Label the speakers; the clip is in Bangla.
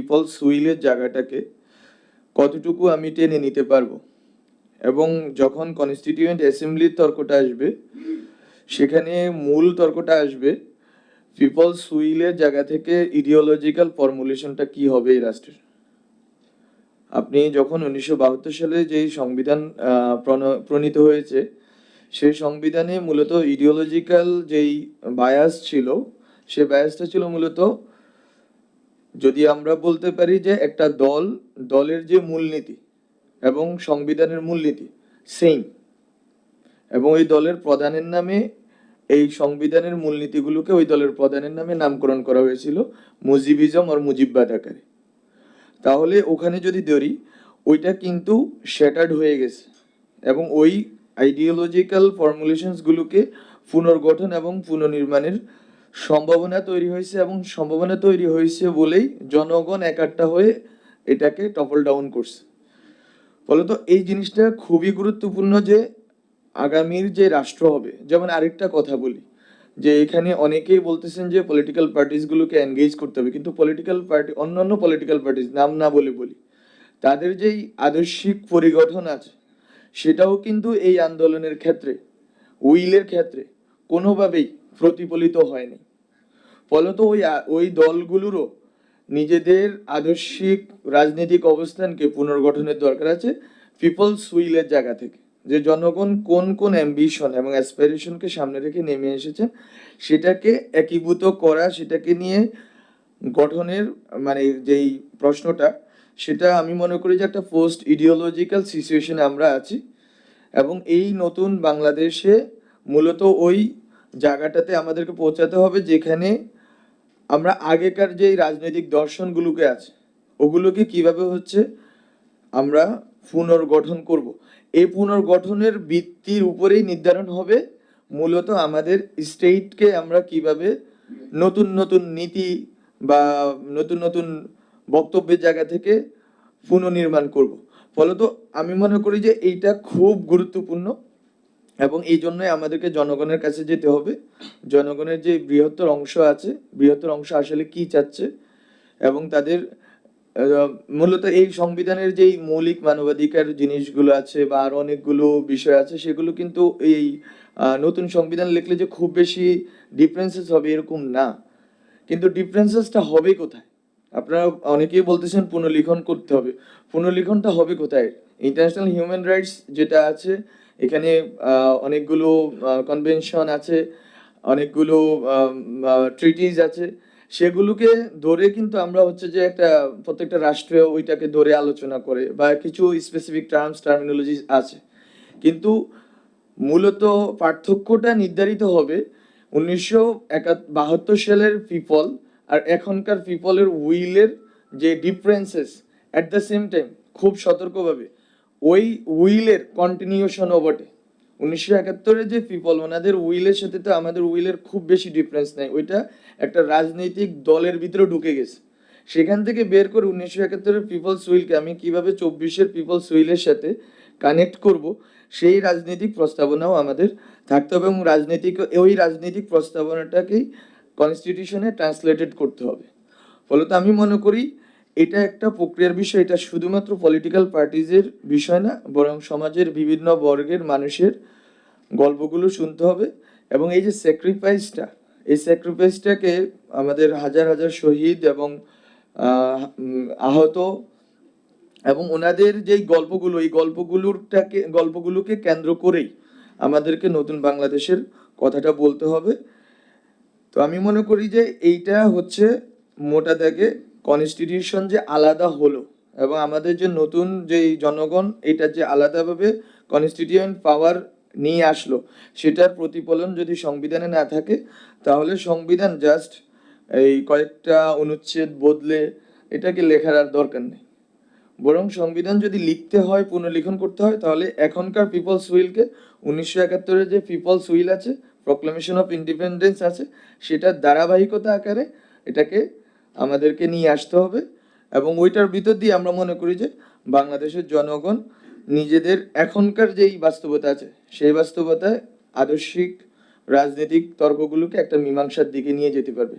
Speaker 1: পিপলস উইলের জায়গাটাকে কতটুকু আমি টেনে নিতে পারবো, এবং যখন কনস্টিটিউয়েন্ট অ্যাসেম্বলির তর্কটা আসবে সেখানে মূল তর্কটা আসবে পিপলস উইলের জায়গা থেকে ইডিওলজিক্যাল ফর্মুলেশনটা কি হবে এই রাষ্ট্রের। আপনি যখন 1972 সালে যেই সংবিধান প্রণীত হয়েছে সেই সংবিধানে মূলত ইডিওলজিক্যাল যেই বায়াস ছিল, সে বায়াসটা ছিল মূলত, যদি আমরা বলতে পারি যে একটা দলের যে মূলনীতি এবং সংবিধানের মূলনীতি সেম, এবং ওই দলের প্রধানের নামে এই সংবিধানের মূলনীতিগুলোকে ওই দলের প্রধানের নামে নামকরণ করা হয়েছিল মুজিবিজম আর মুজিববাদ আকারে। তাহলে ওখানে যদি ধরি ওইটা কিন্তু শ্যাটার্ড হয়ে গেছে, এবং ওই আইডিওলজিক্যাল ফর্মুলেশনসগুলোকে পুনর্গঠন এবং পুনর্নির্মাণের সম্ভাবনা তৈরি হয়েছে, এবং সম্ভাবনা তৈরি হয়েছে বলেই জনগণ একাট্টা হয়ে এটাকে টপল ডাউন করছে। ফলত এই জিনিসটা খুবই গুরুত্বপূর্ণ যে আগামীর যে রাষ্ট্র হবে, যেমন আরেকটা কথা বলি যে এখানে অনেকেই বলতেছেন যে পলিটিক্যাল পার্টিসগুলোকে এনগেজ করতে হবে, কিন্তু পলিটিক্যাল পার্টি, অন্যান্য পলিটিক্যাল পার্টিস নাম না বলি তাদের যেই আদর্শিক পরিগঠন আছে সেটাও কিন্তু এই আন্দোলনের ক্ষেত্রে, উইলের ক্ষেত্রে কোনোভাবেই প্রতিফলিত হয়নি। ফলত ওই দলগুলোরও নিজেদের আদর্শিক রাজনৈতিক অবস্থানকে পুনর্গঠনের দরকার আছে পিপলস উইলের জায়গা থেকে, যে জনগণ কোন কোন অ্যাম্বিশন এবং অ্যাসপিরেশনকে সামনে রেখে নেমে এসেছে সেটাকে একীভূত করা, সেটাকে নিয়ে গঠনের মানে যেই প্রশ্নটা, সেটা আমি মনে করি যে একটা পোস্ট ইডিওলজিক্যাল সিচুয়েশনে আমরা আছি, এবং এই নতুন বাংলাদেশে মূলত ওই জায়গাটাতে আমাদেরকে পৌঁছাতে হবে যেখানে আমরা আগেকার যেই রাজনৈতিক দর্শনগুলোকে আছে ওগুলোকে কিভাবে হচ্ছে আমরা পুনর্গঠন করব। এই পুনর্গঠনের ভিত্তির উপরেই নির্ধারণ হবে মূলত আমাদের স্টেটকে আমরা কিভাবে নতুন নতুন নীতি বা নতুন নতুন বক্তব্যের জায়গা থেকে পুনর্নির্মাণ করব। ফলত আমি মনে করি যে এইটা খুব গুরুত্বপূর্ণ, এবং এই জন্যই আমাদেরকে জনগণের কাছে যেতে হবে। জনগণের যে বৃহত্তর অংশ আছে, বৃহত্তর অংশ আসলে কি চাচ্ছে, এবং তাদের মূলত এই সংবিধানের যেই মৌলিক মানবাধিকার জিনিসগুলো আছে বা আরো অনেকগুলো বিষয় আছে সেগুলো কিন্তু এই নতুন সংবিধান লিখলে যে খুব বেশি ডিফারেন্সেস হবে এরকম না, কিন্তু ডিফারেন্সেসটা হবে কোথায়? আপনারা অনেকেই বলতেছেন পুনর্লিখন করতে হবে, পুনর্লিখনটা হবে কোথায়? ইন্টারন্যাশনাল হিউম্যান রাইটস যেটা আছে এখানে অনেকগুলো কনভেনশন আছে, অনেকগুলো ট্রিটিজ আছে, সেগুলোকে ধরে কিন্তু আমরা হচ্ছে যে একটা প্রত্যেকটা রাষ্ট্রে ওইটাকে ধরে আলোচনা করে বা কিছু স্পেসিফিক টার্মিনোলজি আছে, কিন্তু মূলত পার্থক্যটা নির্ধারিত হবে 1972 সালের পিপল আর এখনকার পিপলের উইলের যে differences, at the same time খুব সতর্কভাবে ওই উইলের কন্টিনিউশনও বটে। 1971-এর যে পিপল ওনাদের উইলের সাথে তো আমাদের উইলের খুব বেশি ডিফারেন্স নাই, ওইটা একটা রাজনৈতিক দলের ভিতরে ঢুকে গেছে। সেখান থেকে বের করে 1971-এর পিপলস উইলকে আমি কিভাবে 24-এর পিপলস উইলের সাথে কানেক্ট করব, সেই রাজনৈতিক প্রস্তাবনাও আমাদের থাকতে হবে, এবং ওই রাজনৈতিক প্রস্তাবনাটাকেই কনস্টিটিউশনে ট্রান্সলেটেড করতে হবে। ফলত আমি মনে করি এটা একটা প্রক্রিয়ার বিষয়, এটা শুধুমাত্র পলিটিক্যাল পার্টিজের বিষয় না, বরং সমাজের বিভিন্ন বর্গের মানুষের গল্পগুলো শুনতে হবে, এবং এই যে স্যাক্রিফাইসটা, এই স্যাক্রিফাইসটাকে আমাদের হাজার হাজার শহীদ এবং আহত এবং ওনাদের যেই গল্পগুলো, এই গল্পগুলোকে কেন্দ্র করেই আমাদেরকে নতুন বাংলাদেশের কথাটা বলতে হবে। তো আমি মনে করি যে এইটা হচ্ছে মোটা দাগে কনস্টিটিউশন যে আলাদা হলো এবং আমাদের যে নতুন যে জনগণ এটা যে আলাদাভাবে কনস্টিটিউয়েন্ট পাওয়ার নিয়ে আসলো, সেটার প্রতিফলন যদি সংবিধানে না থাকে তাহলে সংবিধান জাস্ট এই কয়েকটা অনুচ্ছেদ বদলে এটাকে লেখার আর দরকার নেই। বরং সংবিধান যদি লিখতে হয়, পুনর্লিখন করতে হয়, তাহলে এখনকার পিপলস উইলকে 1971-এর যে পিপলস উইল আছে, প্রক্লামেশন অফ ইন্ডিপেন্ডেন্স আছে, সেটার ধারাবাহিকতা আকারে এটাকে আমাদেরকে নিয়ে আসতে হবে, এবং ওইটার ভিতর দিয়ে আমরা মনে করি যে বাংলাদেশের জনগণ নিজেদের এখনকার যেই বাস্তবতা আছে সেই বাস্তবতায় আদর্শিক রাজনৈতিক তর্কগুলোকে একটা মীমাংসার দিকে নিয়ে যেতে পারবে।